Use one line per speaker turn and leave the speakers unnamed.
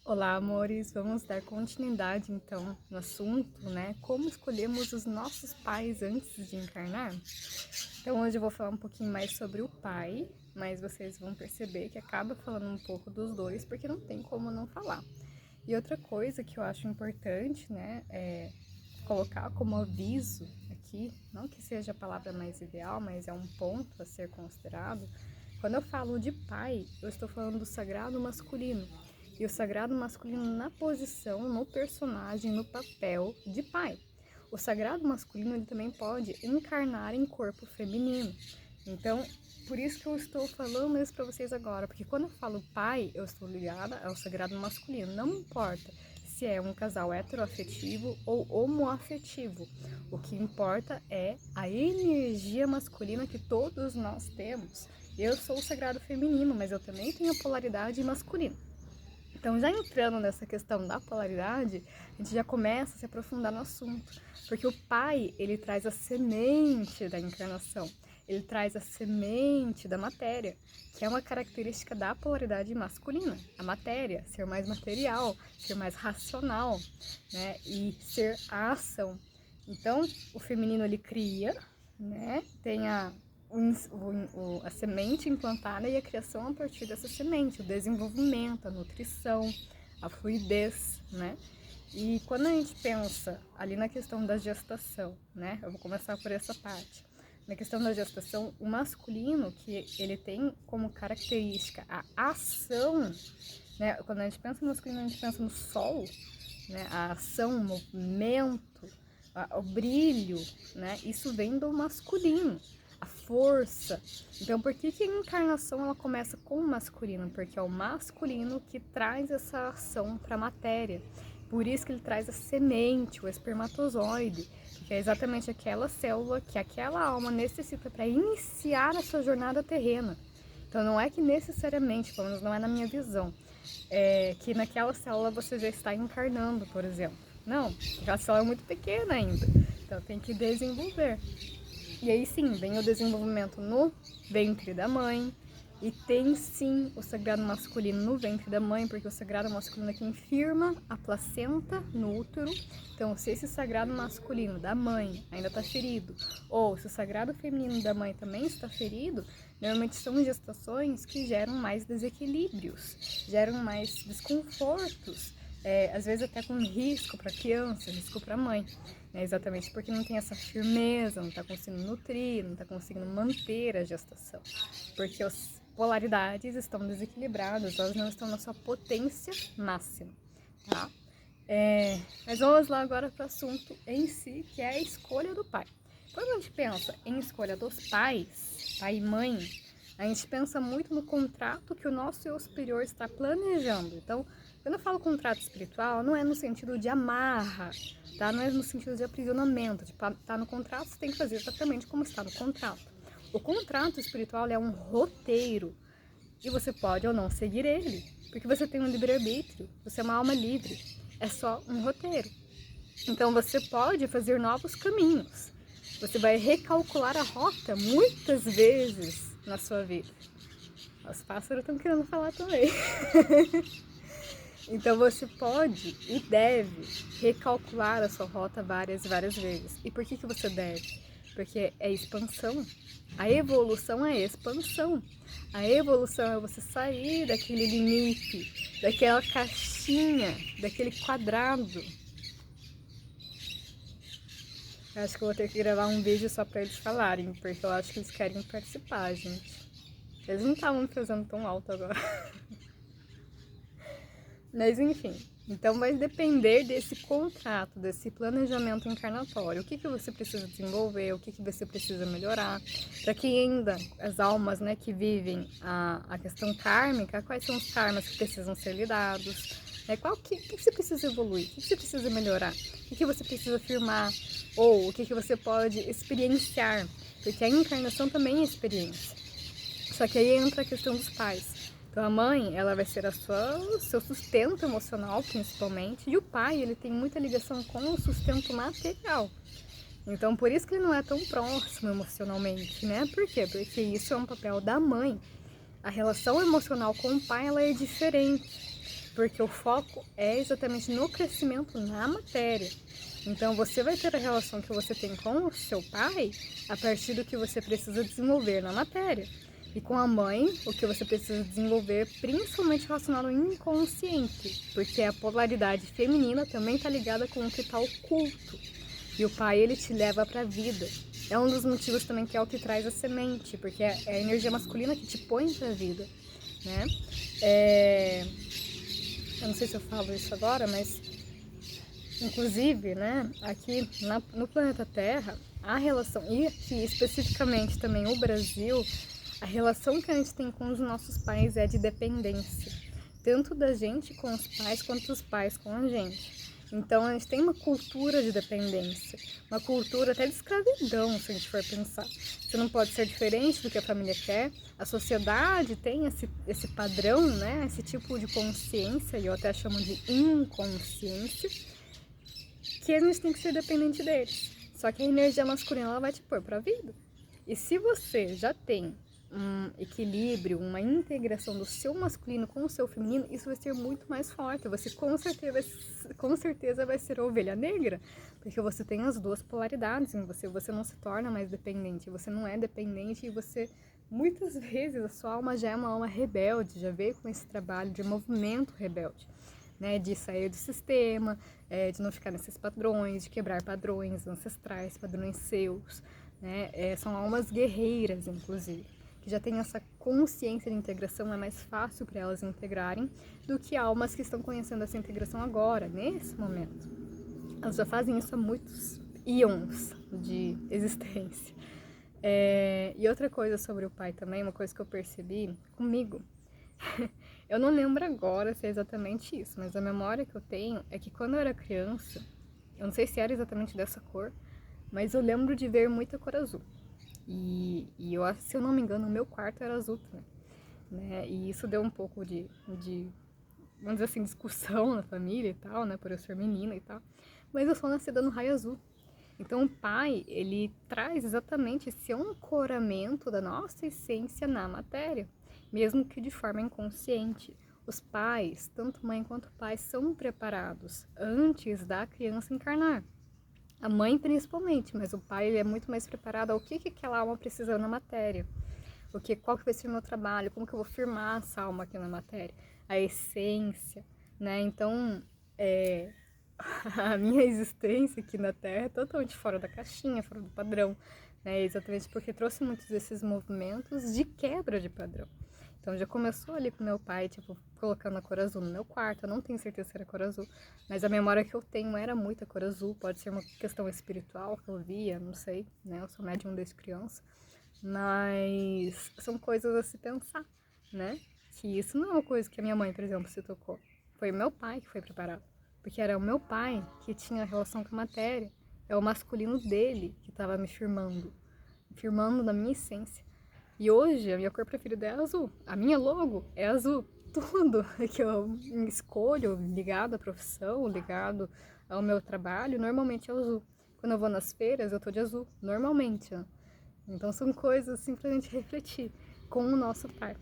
Olá, amores! Vamos dar continuidade, então, no assunto, né? Como escolhemos os nossos pais antes de encarnar? Então, hoje eu vou falar um pouquinho mais sobre o pai, mas vocês vão perceber que acaba falando um pouco dos dois, porque não tem como não falar. E outra coisa que eu acho importante, né, é colocar como aviso aqui, não que seja a palavra mais ideal, mas é um ponto a ser considerado. Quando eu falo de pai, eu estou falando do sagrado masculino. E o sagrado masculino na posição, no personagem, no papel de pai. O sagrado masculino ele também pode encarnar em corpo feminino. Então, por isso que eu estou falando isso para vocês agora, porque quando eu falo pai, eu estou ligada ao sagrado masculino. Não importa se é um casal heteroafetivo ou homoafetivo. O que importa é a energia masculina que todos nós temos. Eu sou o sagrado feminino, mas eu também tenho a polaridade masculina. Então, já entrando nessa questão da polaridade, a gente já começa a se aprofundar no assunto. Porque o pai, ele traz a semente da encarnação. Ele traz a semente da matéria, que é uma característica da polaridade masculina. A matéria, ser mais material, ser mais racional, né? E ser a ação. Então, o feminino, ele cria, né? Tem a semente implantada e a criação a partir dessa semente, o desenvolvimento, a nutrição, a fluidez, né? E quando a gente pensa ali na questão da gestação, né? Eu vou começar por essa parte. Na questão da gestação, o masculino, que ele tem como característica a ação, né? Quando a gente pensa no masculino, a gente pensa no sol, né? A ação, o movimento, o brilho, né? Isso vem do masculino. A força. Então, por que a encarnação ela começa com o masculino? Porque é o masculino que traz essa ação para a matéria. Por isso que ele traz a semente, o espermatozoide, que é exatamente aquela célula que aquela alma necessita para iniciar a sua jornada terrena. Então, não é que necessariamente, pelo menos não é na minha visão, que naquela célula você já está encarnando, por exemplo. Não, aquela célula é muito pequena ainda. Então, tem que desenvolver. E aí sim, vem o desenvolvimento no ventre da mãe. E tem sim o sagrado masculino no ventre da mãe, porque o sagrado masculino é quem firma a placenta no útero. Então, se esse sagrado masculino da mãe ainda está ferido, ou se o sagrado feminino da mãe também está ferido, normalmente são gestações que geram mais desequilíbrios, geram mais desconfortos, às vezes até com risco para a criança, risco para a mãe. Exatamente porque não tem essa firmeza, não está conseguindo nutrir, não está conseguindo manter a gestação. Porque as polaridades estão desequilibradas, elas não estão na sua potência máxima, tá? Mas vamos lá agora para o assunto em si, que é a escolha do pai. Quando a gente pensa em escolha dos pais, pai e mãe, a gente pensa muito no contrato que o nosso eu superior está planejando. Então, quando eu falo contrato espiritual, não é no sentido de amarra, tá? Não é no sentido de aprisionamento, de tá no contrato, você tem que fazer exatamente como está no contrato. O contrato espiritual é um roteiro e você pode ou não seguir ele, porque você tem um livre-arbítrio, você é uma alma livre, é só um roteiro. Então você pode fazer novos caminhos, você vai recalcular a rota muitas vezes na sua vida. Os pássaros estão querendo falar também. Então você pode e deve recalcular a sua rota várias vezes. E por que você deve? Porque é expansão. A evolução é expansão. A evolução é você sair daquele limite, daquela caixinha, daquele quadrado. Eu acho que eu vou ter que gravar um vídeo só pra eles falarem, porque eu acho que eles querem participar, gente. Eles não estavam fazendo tão alto agora. Mas enfim, então vai depender desse contrato, desse planejamento encarnatório. O que você precisa desenvolver, o que você precisa melhorar. Para quem ainda, as almas, né, que vivem a questão kármica, quais são os karmas que precisam ser lidados, o que você precisa evoluir, o que você precisa melhorar, o que você precisa firmar, ou o que você pode experienciar, porque a encarnação também é experiência. Só que aí entra a questão dos pais. Então a mãe, ela vai ser o seu sustento emocional, principalmente, e o pai, ele tem muita ligação com o sustento material. Então por isso que ele não é tão próximo emocionalmente, né? Por quê? Porque isso é um papel da mãe. A relação emocional com o pai, ela é diferente. porque o foco é exatamente no crescimento na matéria. Então você vai ter a relação que você tem com o seu pai a partir do que você precisa desenvolver na matéria. E com a mãe, o que você precisa desenvolver, principalmente relacionado ao inconsciente, porque a polaridade feminina também está ligada com o que está oculto. E o pai, ele te leva para a vida. É um dos motivos também que é o que traz a semente, porque é a energia masculina que te põe para a vida, né? Eu não sei se eu falo isso agora, mas inclusive, né, aqui no planeta Terra, a relação, e aqui especificamente também o Brasil, a relação que a gente tem com os nossos pais é de dependência, tanto da gente com os pais, quanto os pais com a gente. Então a gente tem uma cultura de dependência, uma cultura até de escravidão, se a gente for pensar. Você não pode ser diferente do que a família quer, a sociedade tem esse padrão, né, esse tipo de consciência, e eu até chamo de inconsciência, que a gente tem que ser dependente deles. Só que a energia masculina, ela vai te pôr pra vida. E se você já tem um equilíbrio, uma integração do seu masculino com o seu feminino, isso vai ser muito mais forte. Você com certeza vai ser a ovelha negra, porque você tem as duas polaridades em você. Você não se torna mais dependente, você não é dependente e você, muitas vezes, a sua alma já é uma alma rebelde, já veio com esse trabalho de movimento rebelde, né, de sair do sistema, de não ficar nesses padrões, de quebrar padrões ancestrais, padrões seus, né, são almas guerreiras, inclusive, que já têm essa consciência de integração, é mais fácil para elas integrarem do que almas que estão conhecendo essa integração agora, nesse momento. Elas já fazem isso há muitos íons de existência. E outra coisa sobre o pai também, uma coisa que eu percebi comigo, eu não lembro agora se é exatamente isso, mas a memória que eu tenho é que quando eu era criança, eu não sei se era exatamente dessa cor, mas eu lembro de ver muita cor azul. E eu, se eu não me engano, o meu quarto era azul também, né? E isso deu um pouco de, vamos dizer assim, discussão na família e tal, né? Por eu ser menina e tal. Mas eu sou nascida no raio azul. Então o pai, ele traz exatamente esse ancoramento da nossa essência na matéria, mesmo que de forma inconsciente. Os pais, tanto mãe quanto pai, são preparados antes da criança encarnar. A mãe principalmente, mas o pai ele é muito mais preparado ao que aquela alma precisa na matéria. Qual que vai ser o meu trabalho, como que eu vou firmar essa alma aqui na matéria. A essência, né? Então, a minha existência aqui na Terra é totalmente fora da caixinha, fora do padrão, né? Exatamente porque trouxe muitos desses movimentos de quebra de padrão. Então já começou ali com meu pai, tipo, colocando a cor azul no meu quarto. Eu não tenho certeza se era cor azul, mas a memória que eu tenho era muita cor azul. Pode ser uma questão espiritual que eu via, não sei, né? Eu sou médium desde criança. Mas são coisas a se pensar, né? Que isso não é uma coisa que a minha mãe, por exemplo, se tocou. Foi o meu pai que foi preparado. Porque era o meu pai que tinha relação com a matéria. É o masculino dele que estava me firmando na minha essência. E hoje a minha cor preferida é azul. A minha logo é azul. Tudo que eu escolho ligado à profissão, ligado ao meu trabalho, normalmente é azul. Quando eu vou nas feiras, eu tô de azul, normalmente. Né? Então são coisas assim pra gente refletir com o nosso pai.